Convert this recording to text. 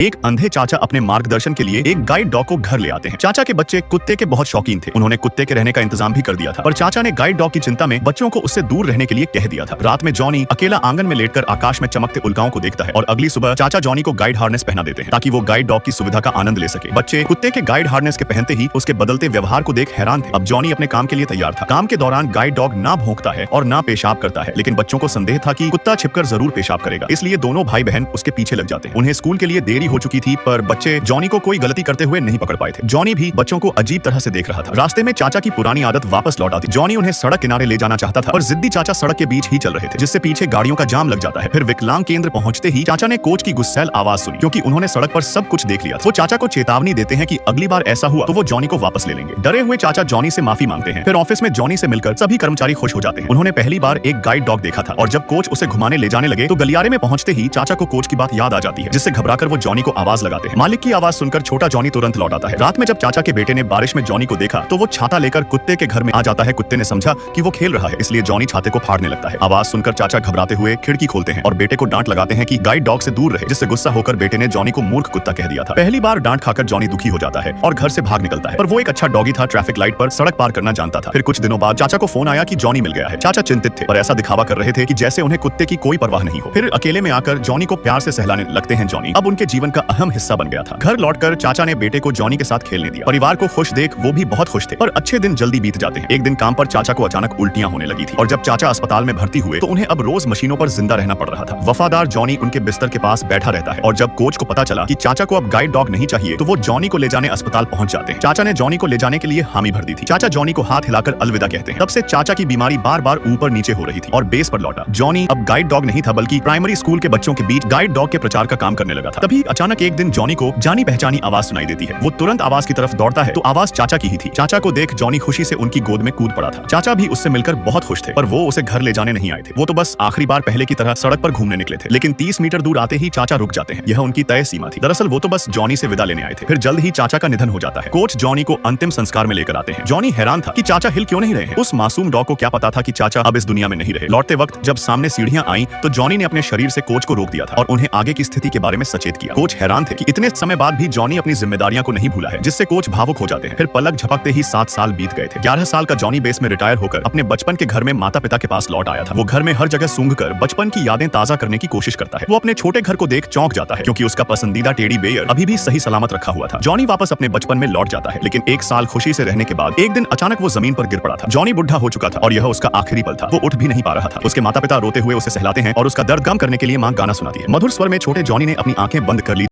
एक अंधे चाचा अपने मार्गदर्शन के लिए एक गाइड डॉग को घर ले आते हैं। चाचा के बच्चे कुत्ते के बहुत शौकीन थे। उन्होंने कुत्ते के रहने का इंतजाम भी कर दिया था, पर चाचा ने गाइड डॉग की चिंता में बच्चों को उससे दूर रहने के लिए कह दिया था। रात में जॉनी अकेला आंगन में लेटकर आकाश में चमकते उल्काओं को देखता है और अगली सुबह चाचा जॉनी को गाइड हार्नेस पहना देते हैं ताकि वो गाइड डॉग की सुविधा का आनंद ले सके। बच्चे कुत्ते के गाइड हार्नेस के पहनते ही उसके बदलते व्यवहार को देख हैरान थे। अब जॉनी अपने काम के लिए तैयार था। काम के दौरान गाइड डॉग ना भौंकता है और ना पेशाब करता है, लेकिन बच्चों को संदेह था कि कुत्ता छिपकर जरूर पेशाब करेगा, इसलिए दोनों भाई बहन उसके पीछे लग जाते हैं। उन्हें स्कूल के लिए देरी हो चुकी थी, पर बच्चे जॉनी को कोई गलती करते हुए नहीं पकड़ पाए थे। जॉनी भी बच्चों को अजीब तरह से देख रहा था। रास्ते में चाचा की पुरानी आदत वापस लौट आती। जॉनी उन्हें सड़क किनारे ले जाना चाहता था, पर जिद्दी चाचा सड़क के बीच ही चल रहे थे, जिससे पीछे गाड़ियों का जाम लग जाता है। फिर विकलांग केंद्र पहुंचते ही चाचा ने कोच की गुस्सैल आवाज सुनी, क्योंकि उन्होंने सड़क पर सब कुछ देख लिया था। वो चाचा को चेतावनी देते हैं कि अगली बार ऐसा हुआ तो वो जॉनी को वापस ले लेंगे। डरे हुए चाचा जॉनी से माफी मांगते हैं। फिर ऑफिस में जॉनी से मिलकर सभी कर्मचारी खुश हो जाते हैं। उन्होंने पहली बार एक गाइड डॉग देखा था और जब कोच उसे घुमाने ले जाने लगे तो गलियारे में पहुंचते ही चाचा को कोच की बात याद आ जाती है, जिससे घबराकर वो जॉनी को आवाज लगाते हैं। मालिक की आवाज सुनकर छोटा जॉनी तुरंत लौट आता है। रात में जब चाचा के बेटे ने बारिश में जॉनी को देखा तो वो छाता लेकर कुत्ते के घर में आ जाता है। कुत्ते ने समझा कि वो खेल रहा है, इसलिए जॉनी छाते को फाड़ने लगता है। आवाज सुनकर चाचा घबराते हुए खिड़की खोलते हैं और बेटे को डांट लगाते हैं कि गाइड डॉग से दूर रहे, जिससे गुस्सा होकर बेटे ने जॉनी को मूर्ख कुत्ता कह दिया था। पहली बार डांट खाकर जॉनी दुखी हो जाता है और घर से भाग निकलता है, पर वो एक अच्छा डॉगी था, ट्रैफिक लाइट पर सड़क पार करना जानता था। फिर कुछ दिनों बाद चाचा को फोन आया कि जॉनी मिल गया है। चाचा चिंतित थे, पर ऐसा दिखावा कर रहे थे कि जैसे उन्हें कुत्ते की कोई परवाह नहीं हो। फिर अकेले में आकर जॉनी को प्यार से सहलाने लगते हैं। जॉनी अब उनके जीवन का अहम हिस्सा बन गया था। घर लौटकर चाचा ने बेटे को जॉनी के साथ खेलने दिया। परिवार को खुश देख वो भी बहुत खुश थे, पर अच्छे दिन जल्दी बीत जाते हैं। एक दिन काम पर चाचा को अचानक उल्टियां होने लगी थी और जब चाचा अस्पताल में भर्ती हुए तो उन्हें अब रोज मशीनों पर जिंदा रहना पड़ रहा था। वफादार जॉनी उनके बिस्तर के पास बैठा रहता है और जब कोच को पता चला कि चाचा को अब गाइड डॉग नहीं चाहिए तो वो जॉनी को ले जाने अस्पताल पहुंच जाते हैं। चाचा ने जॉनी को ले जाने के लिए हामी भर दी थी। चाचा जॉनी को हाथ हिलाकर अलविदा कहते हैं। तब से चाचा की बीमारी बार बार ऊपर नीचे हो रही थी और बेस पर लौटा। जॉनी अब गाइड डॉग नहीं था, बल्कि प्राइमरी स्कूल के बच्चों के बीच गाइड डॉग के प्रचार का काम करने लगा था। तभी अचानक एक दिन जॉनी को जानी पहचानी आवाज सुनाई देती है। वो तुरंत आवाज की तरफ दौड़ता है तो आवाज चाचा की ही थी। चाचा को देख जॉनी खुशी से उनकी गोद में कूद पड़ा था। चाचा भी उससे मिलकर बहुत खुश थे, पर वो उसे घर ले जाने नहीं आए थे। वो तो बस आखिरी बार पहले की तरह सड़क पर घूमने निकले थे, लेकिन 30 मीटर दूर आते ही चाचा रुक जाते हैं। यह उनकी तय सीमा थी। दरअसल वो तो बस जॉनी से विदा लेने आए थे। फिर जल्द ही चाचा का निधन हो जाता है। कोच जॉनी को अंतिम संस्कार में लेकर आते हैं। जॉनी हैरान था कि चाचा हिल क्यों नहीं रहे हैं। उस मासूम डॉग को क्या पता था कि चाचा अब इस दुनिया में नहीं रहे। लौटते वक्त जब सामने सीढ़ियां आई तो जॉनी ने अपने शरीर से कोच को रोक दिया था और उन्हें आगे की स्थिति के बारे में सचेत किया। कोच हैरान थे कि इतने समय बाद भी जॉनी अपनी जिम्मेदारियां को नहीं भूला है, जिससे कोच भावुक हो जाते हैं। फिर पलक झपकते ही 7 साल बीत गए थे। 11 साल का जॉनी बेस में रिटायर होकर अपने बचपन के घर में माता पिता के पास लौट आया था। वो घर में हर जगह सूंघकर बचपन की यादें ताजा करने की कोशिश करता है। वो अपने छोटे घर को देख चौंक जाता है, क्योंकि उसका पसंदीदा टेडी बेयर अभी भी सही सलामत रखा हुआ था। जॉनी वापस अपने बचपन में लौट जाता है, लेकिन 1 साल खुशी से रहने के बाद एक दिन अचानक वो जमीन पर गिर पड़ा था। जॉनी बुढ़ा हो चुका था और यह उसका आखिरी पल था। वो उठ भी नहीं पा रहा था। उसके माता पिता रोते हुए उसे सहलाते हैं और उसका दर्द कम करने के लिए मां गाना सुनाती है। मधुर स्वर में छोटे जॉनी ने अपनी आंखें बंद कर ली।